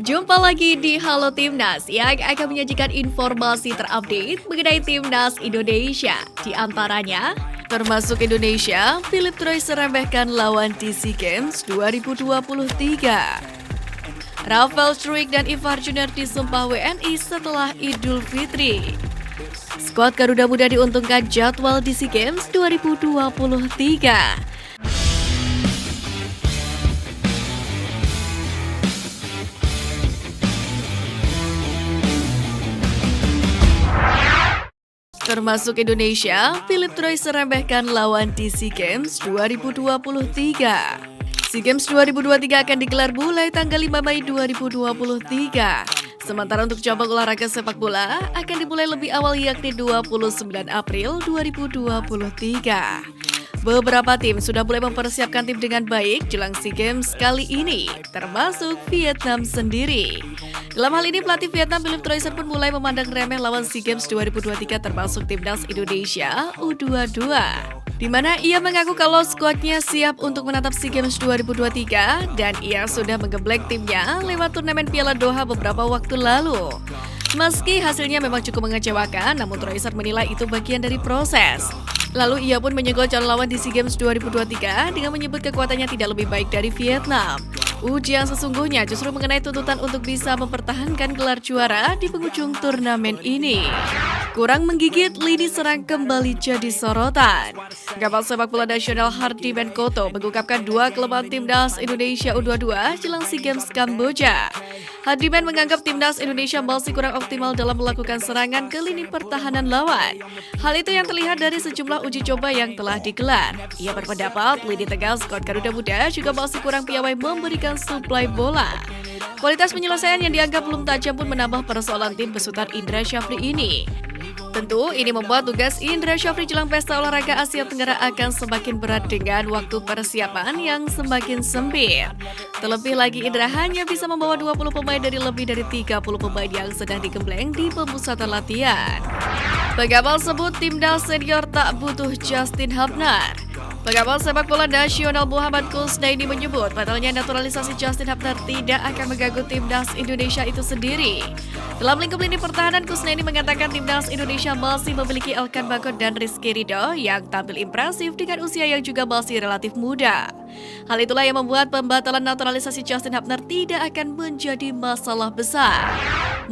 Jumpa lagi di Halo Timnas yang akan menyajikan informasi terupdate mengenai Timnas Indonesia. Di antaranya, termasuk Indonesia, Philipp Troy seremehkan lawan di SEA Games 2023. Rafael Struijk dan Ivar Junior disumpah WNI setelah Idul Fitri. Skuad Garuda Muda diuntungkan jadwal di SEA Games 2023. Termasuk Indonesia, Philipp Troy seremehkan lawan di SEA Games 2023. SEA Games 2023 akan digelar mulai tanggal 5 Mei 2023. Sementara untuk cabang olahraga sepak bola akan dimulai lebih awal yakni 29 April 2023. Beberapa tim sudah mulai mempersiapkan tim dengan baik jelang SEA Games kali ini, termasuk Vietnam sendiri. Dalam hal ini, pelatih Vietnam Philipp Troy pun mulai memandang remeh lawan SEA Games 2023 termasuk Timnas Indonesia U22. Di mana ia mengaku kalau skuadnya siap untuk menatap SEA Games 2023 dan ia sudah menggembleng timnya lewat turnamen Piala Doha beberapa waktu lalu. Meski hasilnya memang cukup mengecewakan, namun Troy menilai itu bagian dari proses. Lalu ia pun menyegel calon lawan di SEA Games 2023 dengan menyebut kekuatannya tidak lebih baik dari Vietnam. Ujian sesungguhnya justru mengenai tuntutan untuk bisa mempertahankan gelar juara di penghujung turnamen ini. Kurang menggigit, lini serang kembali jadi sorotan. Kapal sepak bola nasional Hardy Menkoto mengungkapkan dua kelemahan Timnas Indonesia U22 jelang SEA Games Kamboja. Hardiman menganggap Timnas Indonesia masih kurang optimal dalam melakukan serangan ke lini pertahanan lawan. Hal itu yang terlihat dari sejumlah uji coba yang telah digelar. Ia berpendapat lini tengah skuad Garuda Muda juga masih kurang piawai memberikan suplai bola. Kualitas penyelesaian yang dianggap belum tajam pun menambah persoalan tim besutan Indra Syafri ini. Tentu, ini membuat tugas Indra Syafri jelang Pesta Olahraga Asia Tenggara akan semakin berat dengan waktu persiapan yang semakin sempit. Terlebih lagi, Indra hanya bisa membawa 20 pemain dari lebih dari 30 pemain yang sedang digembleng di pemusatan latihan. Pengawal sebut Timnas senior tak butuh Justin Hubner. Pengawal sepak bola nasional Muhammad Kusnaini menyebut batalnya naturalisasi Justin Hubner tidak akan mengganggu Timnas Indonesia itu sendiri. Dalam lingkup lini pertahanan, Kusnaini mengatakan Timnas Indonesia masih memiliki Elkan Bagot dan Rizky Ridho yang tampil impresif dengan usia yang juga masih relatif muda. Hal itulah yang membuat pembatalan naturalisasi Justin Hubner tidak akan menjadi masalah besar.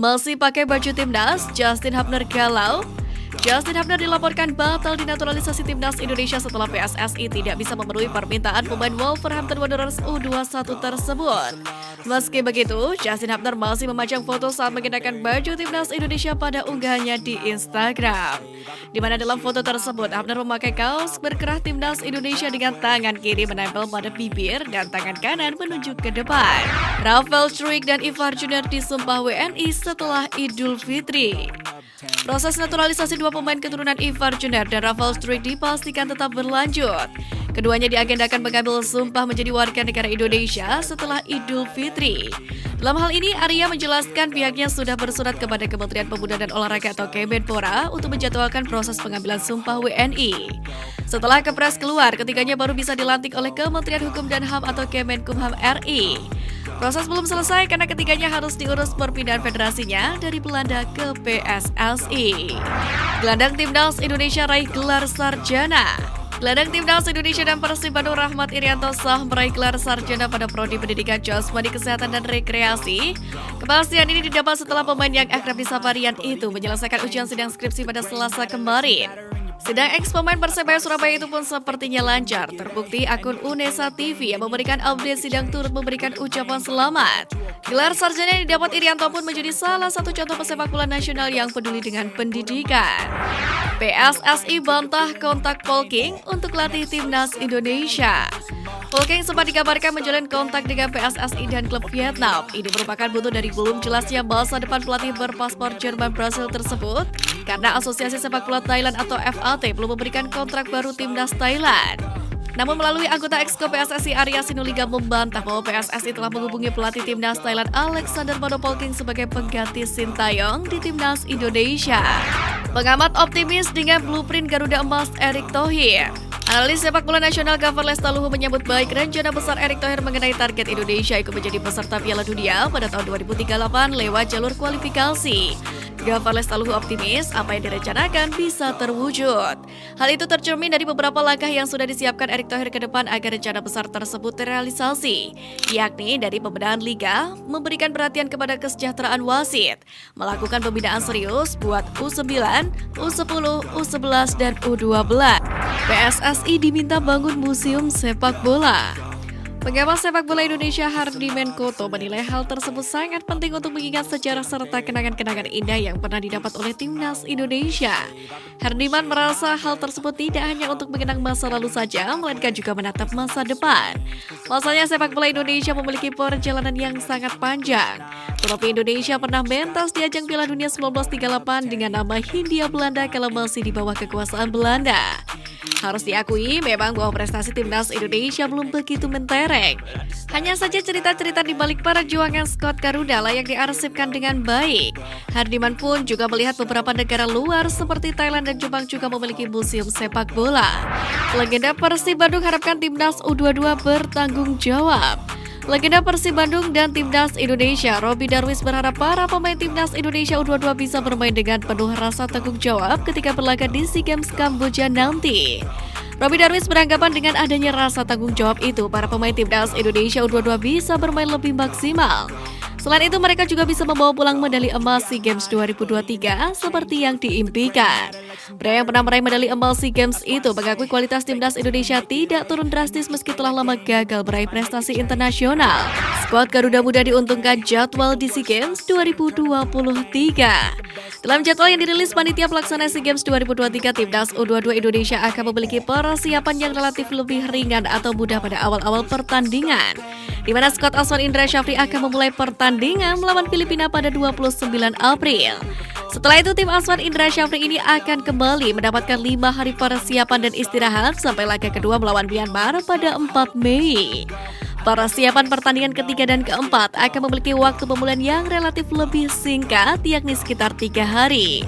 Masih pakai baju Timnas, Justin Hubner galau. Justin Hubner dilaporkan batal dinaturalisasi Timnas Indonesia setelah PSSI tidak bisa memenuhi permintaan pemain Wolverhampton Wanderers U21 tersebut. Meski begitu, Justin Hubner masih memajang foto saat mengenakan baju Timnas Indonesia pada unggahannya di Instagram. Di mana dalam foto tersebut, Hubner memakai kaos berkerah Timnas Indonesia dengan tangan kiri menempel pada bibir dan tangan kanan menunjuk ke depan. Rafael Struijk dan Ivar Junior disumpah WNI setelah Idul Fitri. Proses naturalisasi dua pemain keturunan Ivar Junior dan Rafael Struijk dipastikan tetap berlanjut. Keduanya diagendakan mengambil sumpah menjadi warga negara Indonesia setelah Idul Fitri. Dalam hal ini, Arya menjelaskan pihaknya sudah bersurat kepada Kementerian Pemuda dan Olahraga atau Kemenpora untuk menjadwalkan proses pengambilan sumpah WNI. Setelah kepres keluar, ketiganya baru bisa dilantik oleh Kementerian Hukum dan HAM atau Kemenkumham RI. Proses belum selesai karena ketiganya harus diurus perpindahan federasinya dari Belanda ke PSSI. Gelandang Timnas Indonesia raih gelar sarjana. Gelandang Timnas Indonesia dan Persib Bandung Rahmat Irianto sah meraih gelar sarjana pada Prodi Pendidikan Jasmani Kesehatan dan Rekreasi. Kepastian ini didapat setelah pemain yang akrab disapa Rian itu menyelesaikan ujian sidang skripsi pada Selasa kemarin. Sidang ex-pemain Persebaya Surabaya itu pun sepertinya lancar. Terbukti akun Unesa TV yang memberikan update sidang turut memberikan ucapan selamat. Gelar sarjana yang didapat Irianto pun menjadi salah satu contoh pesepak bola nasional yang peduli dengan pendidikan. PSSI bantah kontak Polking untuk latih Timnas Indonesia. Polking sempat dikabarkan menjalin kontak dengan PSSI dan klub Vietnam. Ini merupakan buntut dari belum jelasnya masa depan pelatih berpaspor Jerman Brasil tersebut karena Asosiasi Sepak Bola Thailand atau FAT belum memberikan kontrak baru Timnas Thailand. Namun melalui anggota Exco PSSI Arya Sinulinga membantah bahwa PSSI telah menghubungi pelatih Timnas Thailand Alexander Manopolking sebagai pengganti Sintayong di Timnas Indonesia. Pengamat optimis dengan blueprint Garuda Emas Erick Thohir. Analis sepak bola nasional Gafar Lestaluhu menyambut baik rencana besar Erick Thohir mengenai target Indonesia ikut menjadi peserta Piala Dunia pada tahun 2038 lewat jalur kualifikasi. Gafar Lestaluhu optimis apa yang direncanakan bisa terwujud. Hal itu tercermin dari beberapa langkah yang sudah disiapkan Erick Thohir ke depan agar rencana besar tersebut terrealisasi, yakni dari pembenahan liga, memberikan perhatian kepada kesejahteraan wasit, melakukan pembinaan serius buat U9, U10, U11, dan U12. PSSI diminta bangun museum sepak bola. Pengamat sepak bola Indonesia Hardy Menkoto menilai hal tersebut sangat penting untuk mengingat sejarah serta kenangan-kenangan indah yang pernah didapat oleh timnas Indonesia. Hardiman merasa hal tersebut tidak hanya untuk mengenang masa lalu saja, melainkan juga menatap masa depan. Pasalnya sepak bola Indonesia memiliki perjalanan yang sangat panjang. Trofi Indonesia pernah mentas di ajang Piala Dunia 1938 dengan nama Hindia Belanda kala masih di bawah kekuasaan Belanda. Harus diakui memang bahwa prestasi timnas Indonesia belum begitu mentereng. Hanya saja cerita-cerita di balik perjuangan Scott Garuda layak diarsipkan dengan baik. Hardiman pun juga melihat beberapa negara luar seperti Thailand dan Jepang juga memiliki museum sepak bola. Legenda Persib Bandung harapkan timnas U22 bertanggung jawab. Legenda Persib Bandung dan Timnas Indonesia, Robby Darwis berharap para pemain Timnas Indonesia U22 bisa bermain dengan penuh rasa tanggung jawab ketika berlaga di SEA Games Kamboja nanti. Robby Darwis beranggapan dengan adanya rasa tanggung jawab itu, para pemain Timnas Indonesia U22 bisa bermain lebih maksimal. Selain itu, mereka juga bisa membawa pulang medali emas SEA Games 2023 seperti yang diimpikan. Pria yang pernah meraih medali emas SEA Games itu mengakui kualitas timnas Indonesia tidak turun drastis meski telah lama gagal meraih prestasi internasional. Skuad Garuda Muda diuntungkan jadwal di SEA Games 2023. Dalam jadwal yang dirilis panitia pelaksana SEA Games 2023, timnas U22 Indonesia akan memiliki persiapan yang relatif lebih ringan atau mudah pada awal-awal pertandingan, di mana skuad Aswan Indra Syafri akan memulai pertandingan melawan Filipina pada 29 April. Setelah itu, tim Aswan Indra Syafri ini akan kembali mendapatkan 5 hari persiapan dan istirahat sampai laga kedua melawan Myanmar pada 4 Mei. Persiapan pertandingan ketiga dan keempat akan memiliki waktu pemulihan yang relatif lebih singkat, yakni sekitar 3 hari.